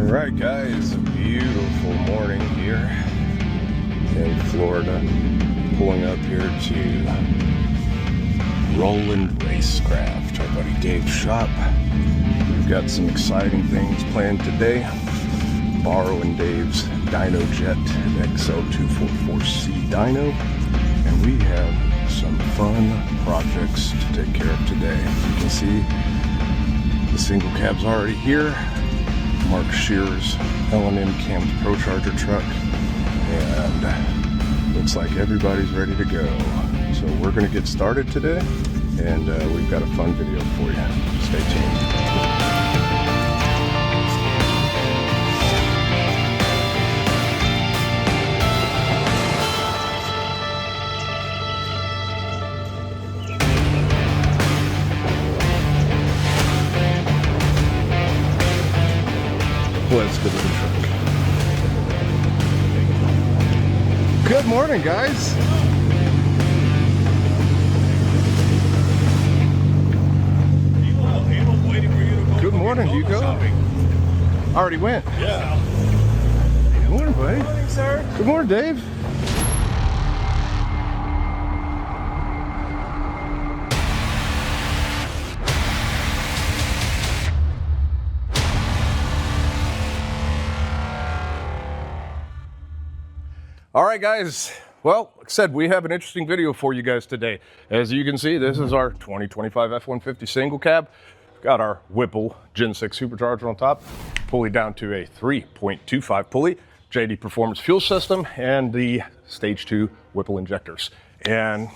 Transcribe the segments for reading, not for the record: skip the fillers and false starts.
Alright guys, a beautiful morning here in Florida. Pulling up here to Roland Racecraft, our buddy Dave's shop. We've got some exciting things planned today. Borrowing Dave's Dyno Jet XL244C dyno. And we have some fun projects to take care of today. As you can see, the single cab's already here. Mark Shearer's L&M Cam's Pro Charger truck, and looks like everybody's ready to go. So we're going to get started today, and we've got a fun video for you. Stay tuned. Let's go to the truck. Good morning, guys. Good morning, Hugo. I already went. Yeah. Good morning, buddy. Good morning, sir. Good morning, Dave. All right, guys. Well, like I said, we have an interesting video for you guys today. As you can see, this is our 2025 F150 single cab. We've got our Whipple Gen 6 supercharger on top, pulley down to a 3.25 pulley, JD Performance fuel system, and the Stage 2 Whipple injectors. And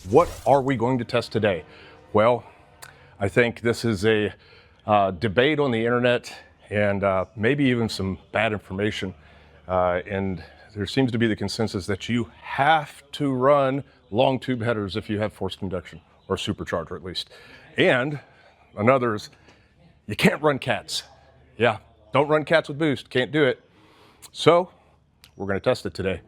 what are we going to test today? Well, I think this is a debate on the internet and maybe even some bad information. And there seems to be the consensus that you have to run long tube headers if you have forced induction, or supercharger at least. And another is you can't run cats. Yeah, don't run cats with boost, can't do it. So we're gonna test it today.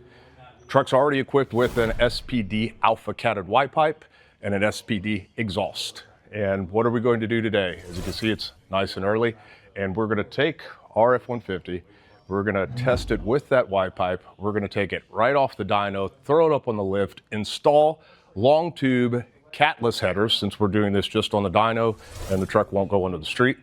Truck's already equipped with an SPD Alpha catted Y pipe and an SPD exhaust. And what are we going to do today? As you can see, it's nice and early, and we're gonna take our F150, we're gonna test it with that Y pipe. We're gonna take it right off the dyno, throw it up on the lift, install long tube catless headers, since we're doing this just on the dyno and the truck won't go into the street.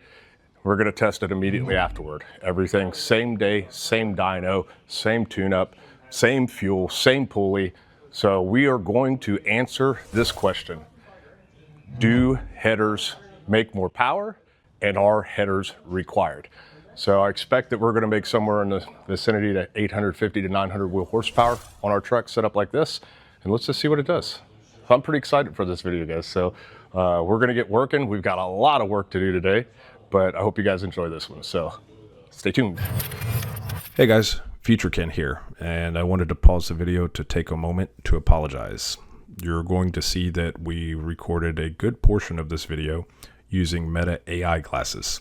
We're gonna test it immediately afterward. Everything same day, same dyno, same tune-up, same fuel, same pulley. So we are going to answer this question. Do headers make more power, and are headers required? So I expect that we're going to make somewhere in the vicinity to 850 to 900 wheel horsepower on our truck set up like this. And let's just see what it does. I'm pretty excited for this video, guys. So we're going to get working. We've got a lot of work to do today, but I hope you guys enjoy this one. So stay tuned. Hey guys, Future Ken here, and I wanted to pause the video to take a moment to apologize. You're going to see that we recorded a good portion of this video using Meta AI glasses.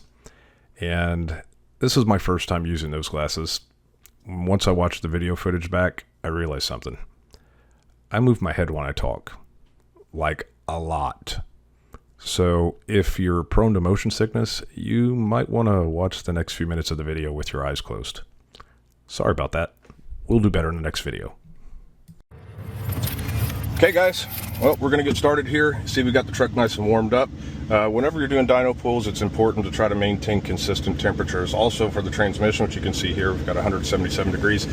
And this is my first time using those glasses. Once I watched the video footage back, I realized something. I move my head when I talk, like a lot. So if you're prone to motion sickness, you might want to watch the next few minutes of the video with your eyes closed. Sorry about that. We'll do better in the next video. Okay guys, well, we're gonna get started here. See, we got the truck nice and warmed up. Whenever you're doing dyno pulls, it's important to try to maintain consistent temperatures. Also for the transmission, which you can see here, we've got 177 degrees.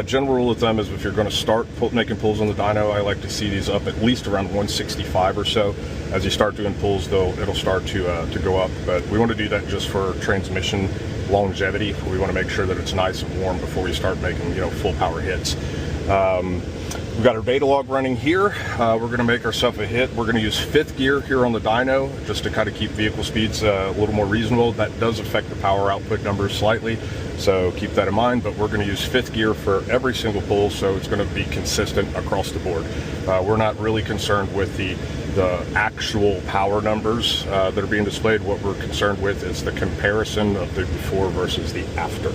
General rule of thumb is if you're gonna start making pulls on the dyno, I like to see these up at least around 165 or so. As you start doing pulls though, it'll start to go up, but we wanna do that just for transmission longevity. We wanna make sure that it's nice and warm before we start making, full power hits. We've got our Datalog running here. We're going to make ourselves a hit. We're going to use 5th gear here on the dyno just to kind of keep vehicle speeds a little more reasonable. That does affect the power output numbers slightly, so keep that in mind. But we're going to use 5th gear for every single pull, so it's going to be consistent across the board. We're not really concerned with the actual power numbers that are being displayed. What we're concerned with is the comparison of the before versus the after.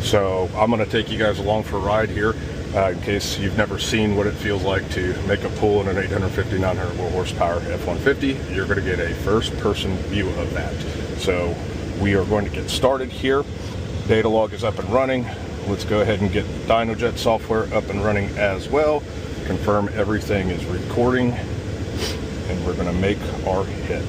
So I'm going to take you guys along for a ride here. In case you've never seen what it feels like to make a pull in an 850, 900 wheel horsepower F150, you're going to get a first-person view of that. So we are going to get started here. Datalog is up and running. Let's go ahead and get DynoJet software up and running as well. Confirm everything is recording, and we're going to make our hit.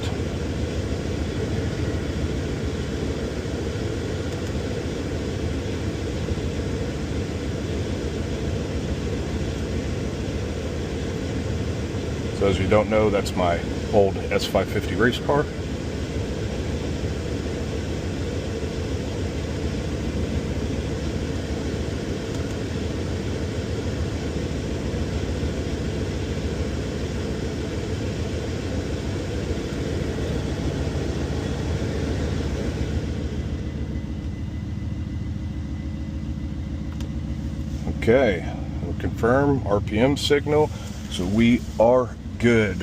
So as you don't know, that's my old S550 race car. Okay, we'll confirm RPM signal, so we are good.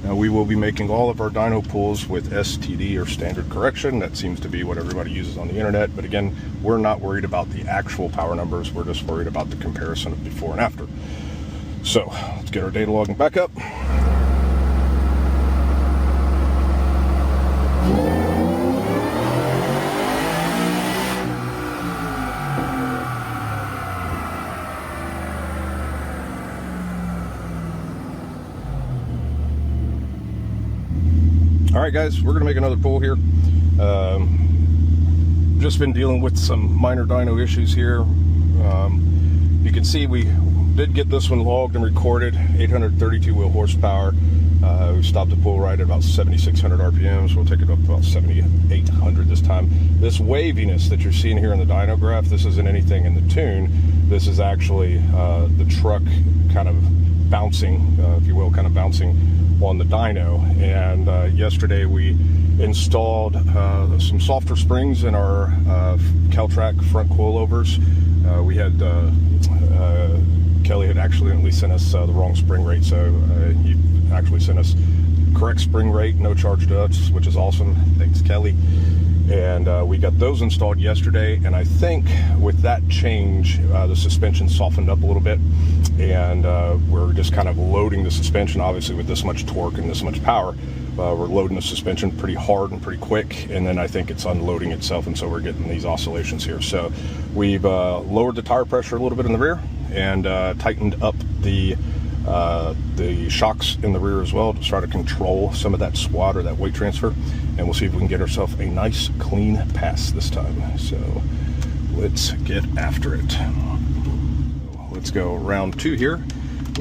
Now we will be making all of our dyno pulls with STD or standard correction. That seems to be what everybody uses on the internet, but again, we're not worried about the actual power numbers, we're just worried about the comparison of before and after. So let's get our data logging back up. All right, guys, we're gonna make another pull here. Just been dealing with some minor dyno issues here. You can see we did get this one logged and recorded, 832 wheel horsepower. We stopped the pull right at about 7,600 RPMs. We'll take it up to about 7,800 this time. This waviness that you're seeing here in the dyno graph, this isn't anything in the tune. This is actually the truck kind of bouncing, if you will, kind of bouncing on the dyno. And yesterday we installed some softer springs in our Caltrac front coilovers. We had Kelly had accidentally sent us the wrong spring rate, so he actually sent us correct spring rate, no charge to us, which is awesome. Thanks, Kelly. And we got those installed yesterday, and I think with that change, the suspension softened up a little bit, and we're just kind of loading the suspension. Obviously with this much torque and this much power, we're loading the suspension pretty hard and pretty quick, and then I think it's unloading itself, and so we're getting these oscillations here. So we've lowered the tire pressure a little bit in the rear and tightened up the shocks in the rear as well to try to control some of that swat or that weight transfer, and we'll see if we can get ourselves a nice clean pass this time. So let's get after it. Let's go round two here.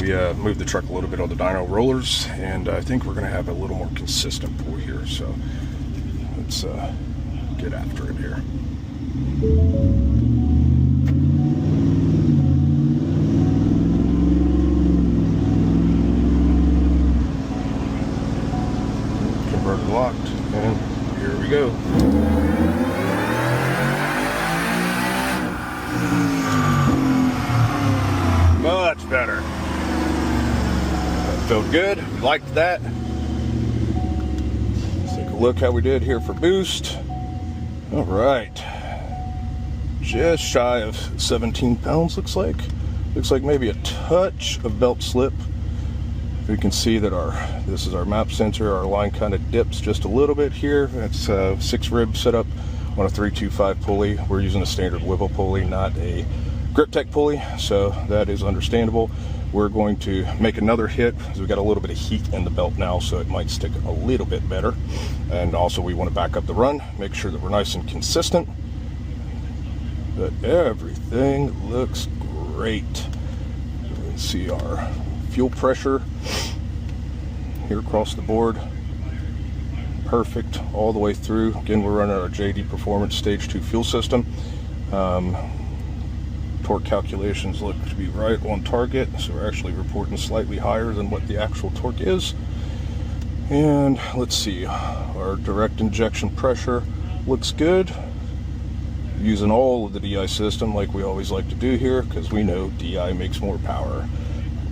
We moved the truck a little bit on the dyno rollers, and I think we're going to have a little more consistent pull here. So let's get after it here. Converter locked, and here we go. Much better. That felt good. We liked that. Let's take a look how we did here for boost. All right. Just shy of 17 pounds, looks like. Looks like maybe a touch of belt slip. We can see that this is our map sensor. Our line kind of dips just a little bit here. It's a 6 rib setup on a 325 pulley. We're using a standard Whipple pulley, not a grip tech pulley, so that is understandable. We're going to make another hit because we've got a little bit of heat in the belt now, so it might stick a little bit better. And also we want to back up the run, make sure that we're nice and consistent. But everything looks great. You can see our fuel pressure here across the board. Perfect all the way through. Again, we're running our JD Performance Stage 2 fuel system. Torque calculations look to be right on target, so we're actually reporting slightly higher than what the actual torque is. And let's see, our direct injection pressure looks good. Using all of the DI system like we always like to do here, because we know DI makes more power.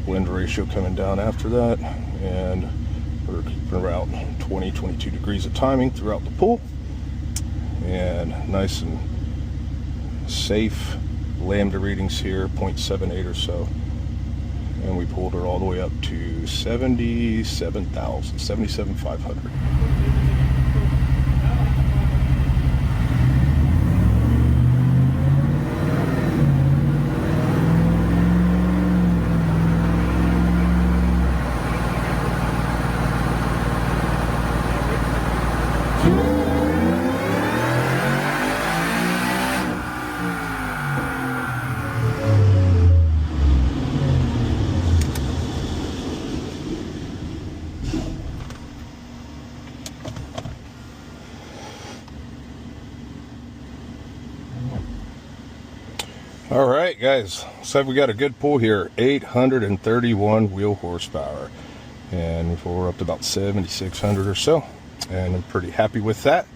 Blend ratio coming down after that, and we're keeping around 20-22 degrees of timing throughout the pull, and nice and safe lambda readings here, 0.78 or so, and we pulled her all the way up to 77,500. All right, guys, so we got a good pull here, 831 wheel horsepower, and we're up to about 7,600 or so, and I'm pretty happy with that.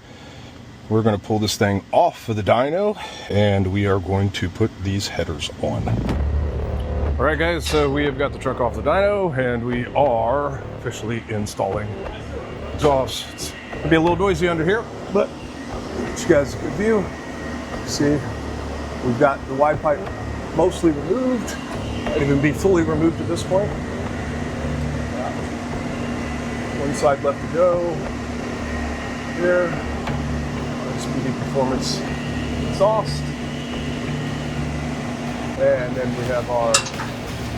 We're going to pull this thing off of the dyno, and we are going to put these headers on. All right, guys, so we have got the truck off the dyno, and we are officially installing exhaust. It's going to be a little noisy under here, but get you guys a good view. See, we've got the wide pipe mostly removed. Might even be fully removed at this point. One side left to go. Here, SPD Performance exhaust. And then we have our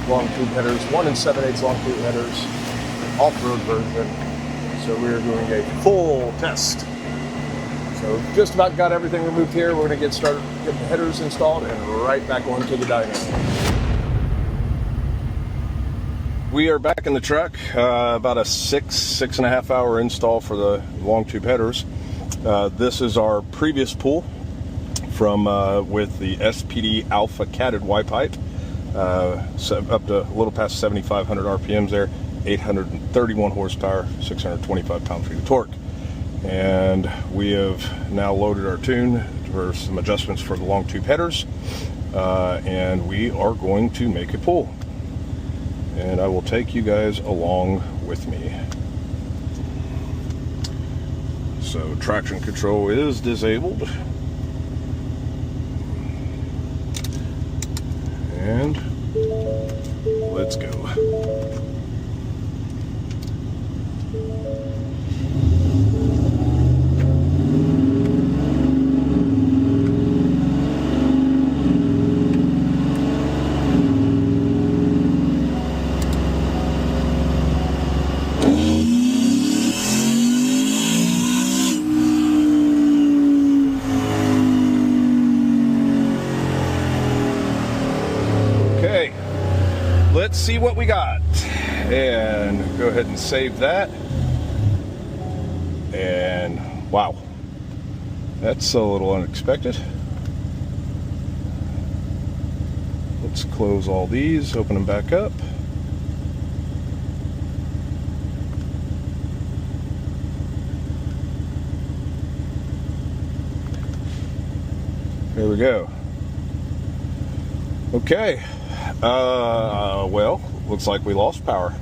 long tube headers, 1 7/8 long tube headers, off-road version. So we're doing a full test. So just about got everything removed here. We're going to get started getting the headers installed and right back onto the dyno. We are back in the truck. About a 6.5 hour install for the long tube headers. This is our previous pull from with the SPD Alpha catted Y pipe, up to a little past 7,500 RPMs there, 831 horsepower, 625 pound-feet of torque. And we have now loaded our tune for some adjustments for the long tube headers, and we are going to make a pull. And I will take you guys along with me. So traction control is disabled. And let's go. Let's see what we got, and go ahead and save that. And wow, that's a little unexpected. Let's close all these, open them back up. There we go. Okay. Well, looks like we lost power.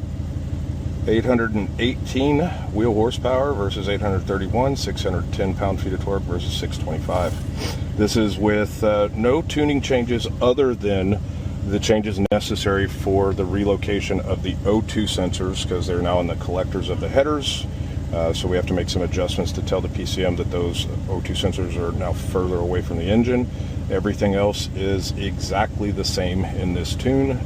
818 wheel horsepower versus 831, 610 pound-feet of torque versus 625. This is with no tuning changes other than the changes necessary for the relocation of the O2 sensors, because they're now in the collectors of the headers. So we have to make some adjustments to tell the PCM that those O2 sensors are now further away from the engine. Everything else is exactly the same in this tune.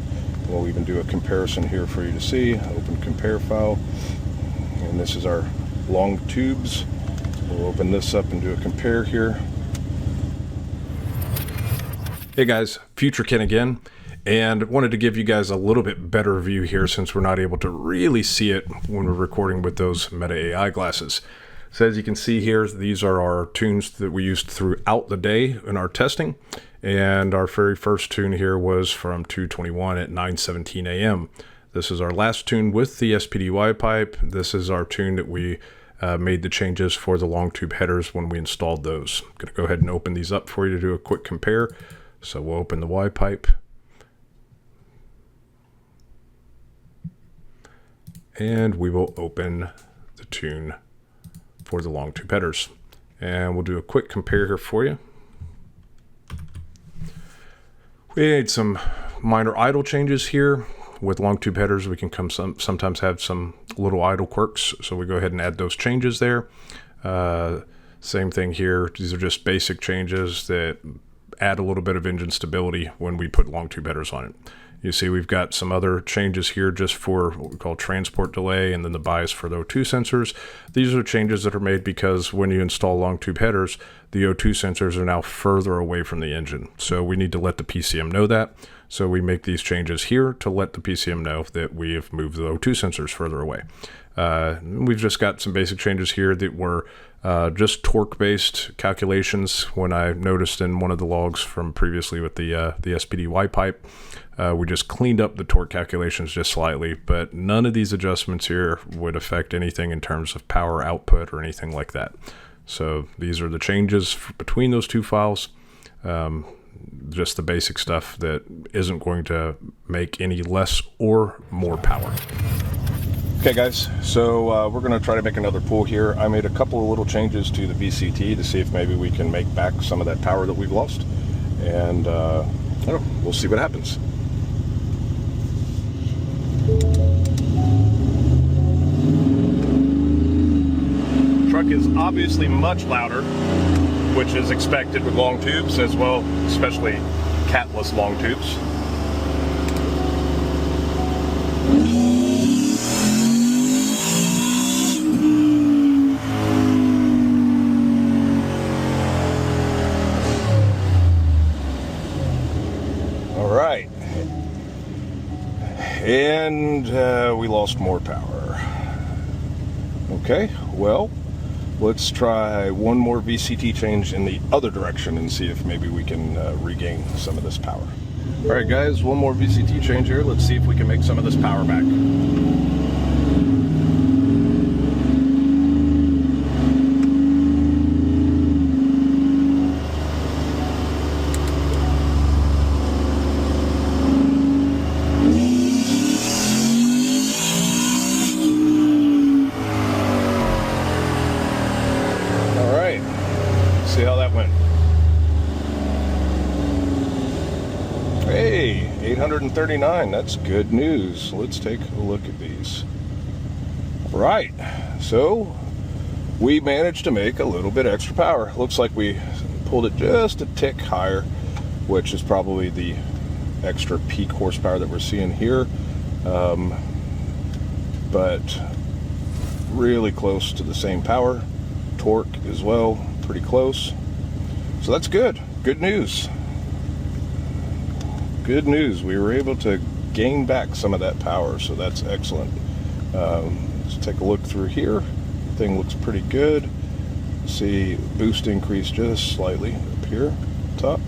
We'll even do a comparison here for you to see. Open compare file. And this is our long tubes. We'll open this up and do a compare here. Hey guys, Future Ken again, and wanted to give you guys a little bit better view here since we're not able to really see it when we're recording with those Meta AI glasses. So as you can see here, these are our tunes that we used throughout the day in our testing. And our very first tune here was from 221 at 9:17 a.m. This is our last tune with the SPD pipe. This is our tune that we made the changes for the long tube headers when we installed those. I'm going to go ahead and open these up for you to do a quick compare. So we'll open the Y pipe. And we will open the tune for the long tube headers. And we'll do a quick compare here for you. We made some minor idle changes here. With long tube headers, we can sometimes have some little idle quirks. So we go ahead and add those changes there. Same thing here. These are just basic changes that add a little bit of engine stability when we put long tube headers on it. You see we've got some other changes here just for what we call transport delay, and then the bias for the O2 sensors. These are changes that are made because when you install long tube headers, the O2 sensors are now further away from the engine. So we need to let the PCM know that. So we make these changes here to let the PCM know that we have moved the O2 sensors further away. We've just got some basic changes here that were Just torque-based calculations. When I noticed in one of the logs from previously with the SPD Y pipe, we just cleaned up the torque calculations just slightly, but none of these adjustments here would affect anything in terms of power output or anything like that. So these are the changes between those two files. Just the basic stuff that isn't going to make any less or more power. Okay guys, so we're going to try to make another pull here. I made a couple of little changes to the VCT to see if maybe we can make back some of that power that we've lost. And I don't know, we'll see what happens. Truck is obviously much louder, which is expected with long tubes as well, especially catless long tubes. All right, and we lost more power. Okay, well, let's try one more VCT change in the other direction and see if maybe we can regain some of this power. All right guys, one more VCT change here. Let's see if we can make some of this power back. See how that went. Hey, 839, that's good news. Let's take a look at these. All right, so we managed to make a little bit extra power. Looks like we pulled it just a tick higher, which is probably the extra peak horsepower that we're seeing here. But really close to the same power. Torque as well, pretty close. So that's good. Good news. Good news. We were able to gain back some of that power, so that's excellent. Let's take a look through here. Thing looks pretty good. See boost increase just slightly up here, top.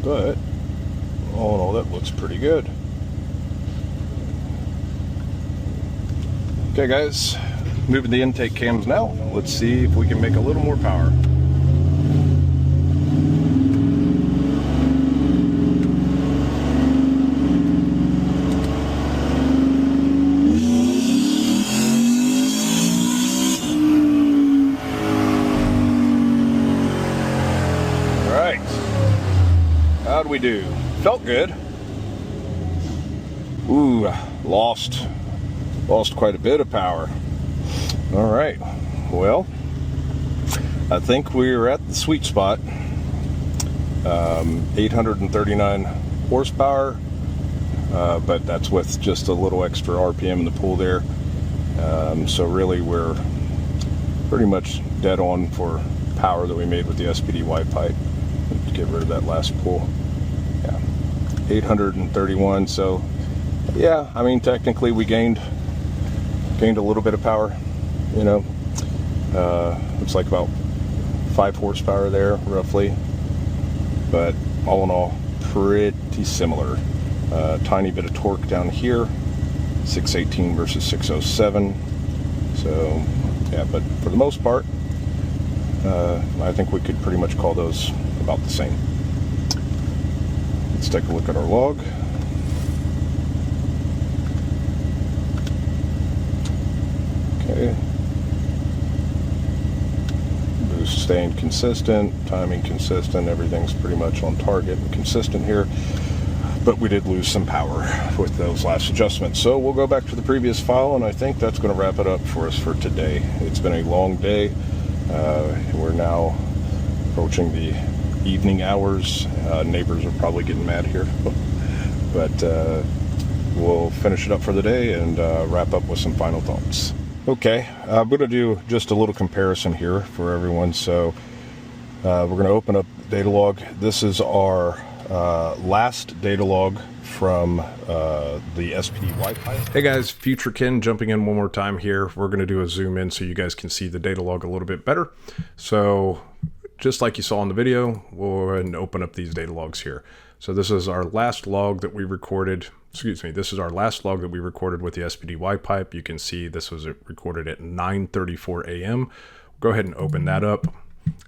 But all in all, that looks pretty good. Okay guys, moving the intake cams now. Let's see if we can make a little more power. All right, how'd we do? Felt good. Ooh, lost quite a bit of power. All right, well, I think we're at the sweet spot. 839 horsepower, but that's with just a little extra RPM in the pool there. So really we're pretty much dead on for power that we made with the SPD Y pipe. Let's get rid of that last pull. Yeah, 831, so yeah, I mean, technically we gained a little bit of power, you know. Looks like about 5 horsepower there roughly, but all in all pretty similar. Tiny bit of torque down here, 618 versus 607. So yeah, but for the most part I think we could pretty much call those about the same. Let's take a look at our log. Okay. Boost staying consistent, timing consistent, everything's pretty much on target and consistent here. But we did lose some power with those last adjustments. So we'll go back to the previous file, and I think that's going to wrap it up for us for today. It's been a long day. We're now approaching the evening hours. Neighbors are probably getting mad here. But we'll finish it up for the day and wrap up with some final thoughts. Okay, I'm going to do just a little comparison here for everyone. So we're going to open up Datalog. This is our last data log from the SPD Y pipe. Hey guys, Future Ken jumping in one more time here. We're going to do a zoom in so you guys can see the data log a little bit better. So just like you saw in the video, we'll go ahead and open up these data logs here. So this is our last log that we recorded. This is our last log that we recorded with the SPD Y pipe. You can see this was recorded at 9:34 a.m. Go ahead and open that up.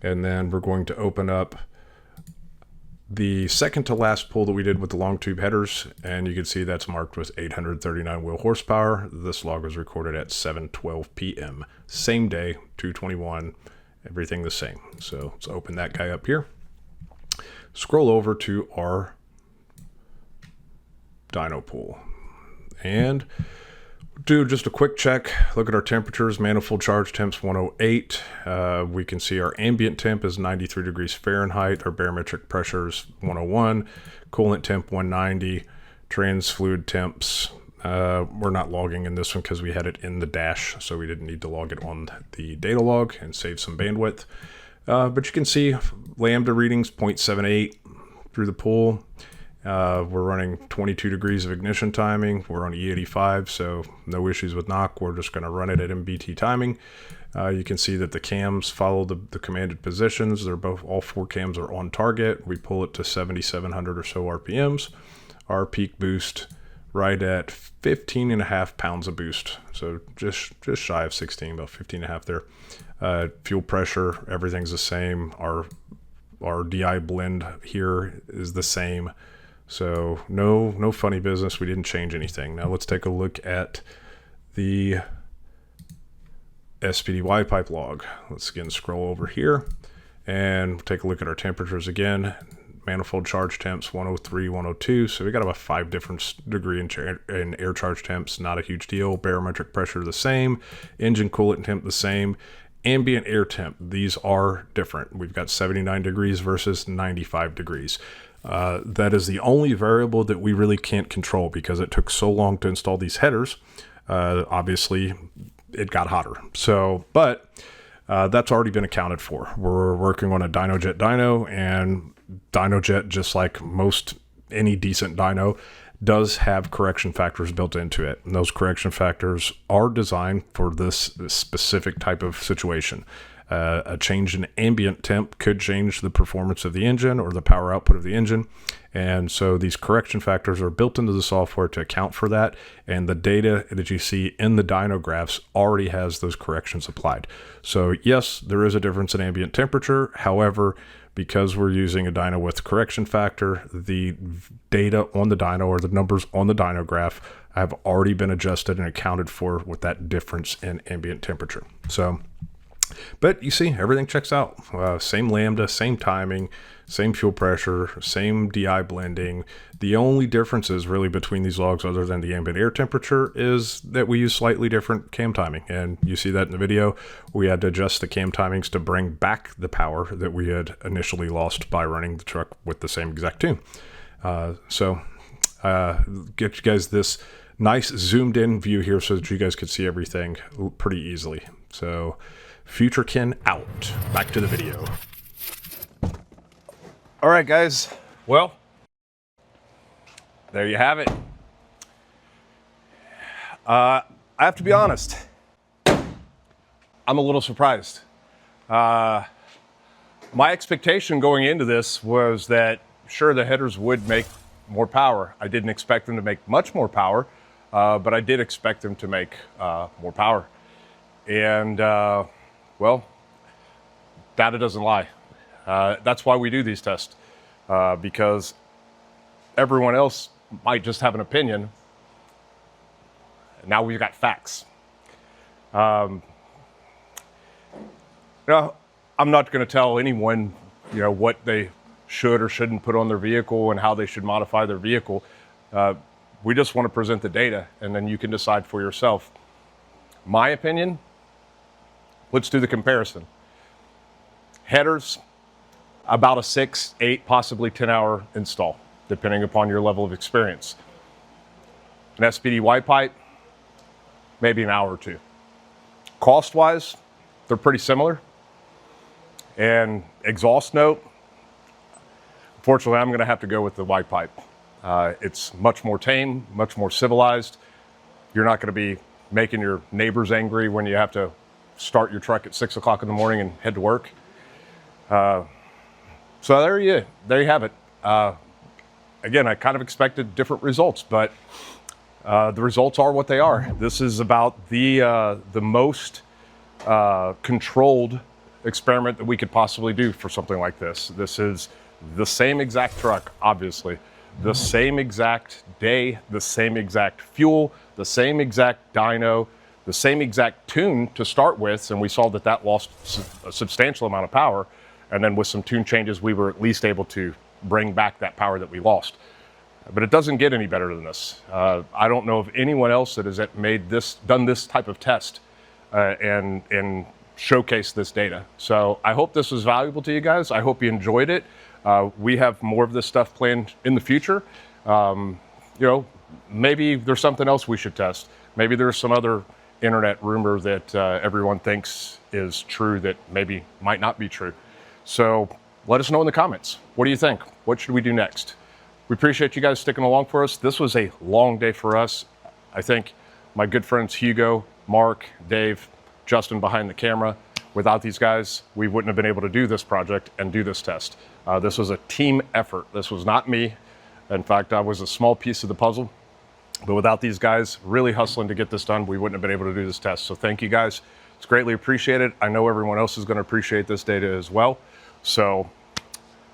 And then we're going to open up the second to last pull that we did with the long tube headers, and you can see that's marked with 839 wheel horsepower. This log was recorded at 7:12 p.m. Same day, 221, everything the same. So let's open that guy up here. Scroll over to our dyno pool and do just a quick check. Look at our temperatures. Manifold charge temps 108. We can see our ambient temp is 93 degrees Fahrenheit. Our barometric pressure is 101. Coolant temp 190. Trans fluid temps. We're not logging in this one because we had it in the dash, so we didn't need to log it on the data log and save some bandwidth. But you can see lambda readings 0.78 through the pool. We're running 22 degrees of ignition timing. We're on E85, so no issues with knock. We're just going to run it at MBT timing. You can see that the cams follow the commanded positions. They're all four cams are on target. We pull it to 7,700 or so RPMs. Our peak boost right at 15.5 pounds of boost. So just shy of 16, about 15.5 there. Fuel pressure, everything's the same. Our DI blend here is the same. So no funny business. We didn't change anything. Now let's take a look at the SPD Y pipe log. Let's again scroll over here and take a look at our temperatures again. Manifold charge temps 103, 102. So we got about 5 different degree in air charge temps. Not a huge deal. Barometric pressure the same. Engine coolant temp the same. Ambient air temp, these are different. We've got 79 degrees versus 95 degrees. That is the only variable that we really can't control because it took so long to install these headers. Obviously, it got hotter. So, but that's already been accounted for. We're working on a DynoJet dyno, and DynoJet, just like any decent dyno, does have correction factors built into it. And those correction factors are designed for this specific type of situation. A change in ambient temp could change the performance of the engine or the power output of the engine. And so these correction factors are built into the software to account for that. And the data that you see in the dyno graphs already has those corrections applied. So yes, there is a difference in ambient temperature. However, because we're using a dyno with correction factor, the data on the dyno or the numbers on the dyno graph have already been adjusted and accounted for with that difference in ambient temperature. So, but you see, everything checks out. Same lambda, same timing, same fuel pressure, same DI blending. The only differences really between these logs, other than the ambient air temperature, is that we use slightly different cam timing. And you see that in the video. We had to adjust the cam timings to bring back the power that we had initially lost by running the truck with the same exact tune. Get you guys this nice zoomed in view here so that you guys could see everything pretty easily. So, Future Ken out. Back to the video. All right, guys. Well, there you have it. I have to be honest. I'm a little surprised. My expectation going into this was that, sure, the headers would make more power. I didn't expect them to make much more power, but I did expect them to make more power. And, well, data doesn't lie. That's why we do these tests, because everyone else might just have an opinion. Now we've got facts. I'm not going to tell anyone, what they should or shouldn't put on their vehicle and how they should modify their vehicle. We just want to present the data, and then you can decide for yourself. My opinion, let's do the comparison. Headers, about a 6, 8, possibly 10-hour install, depending upon your level of experience. An SPD Y pipe, maybe an hour or 2. Cost-wise, they're pretty similar. And exhaust note, Fortunately, I'm going to have to go with the white pipe. It's much more tame, much more civilized. You're not going to be making your neighbors angry when you have to start your truck at 6 o'clock in the morning and head to work. So there you have it. Again, I kind of expected different results, but the results are what they are. This is about the most controlled experiment that we could possibly do for something like this. This is the same exact truck, obviously, the same exact day, the same exact fuel, the same exact dyno, the same exact tune to start with, and we saw that that lost a substantial amount of power, and then with some tune changes, we were at least able to bring back that power that we lost. But it doesn't get any better than this. I don't know of anyone else that has done this type of test and showcased this data. So I hope this was valuable to you guys. I hope you enjoyed it. We have more of this stuff planned in the future. You know, maybe there's something else we should test. Maybe there's some other internet rumor that everyone thinks is true that maybe might not be true. So let us know in the comments. What do you think? What should we do next? We appreciate you guys sticking along for us. This was a long day for us. I think my good friends Hugo, Mark, Dave, Justin behind the camera. Without these guys, we wouldn't have been able to do this project and do this test. This was a team effort. This was not me. In fact, I was a small piece of the puzzle. But without these guys really hustling to get this done, we wouldn't have been able to do this test. So thank you guys. It's greatly appreciated. I know everyone else is going to appreciate this data as well. So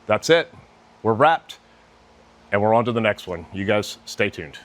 that's it. We're wrapped. And we're on to the next one. You guys stay tuned.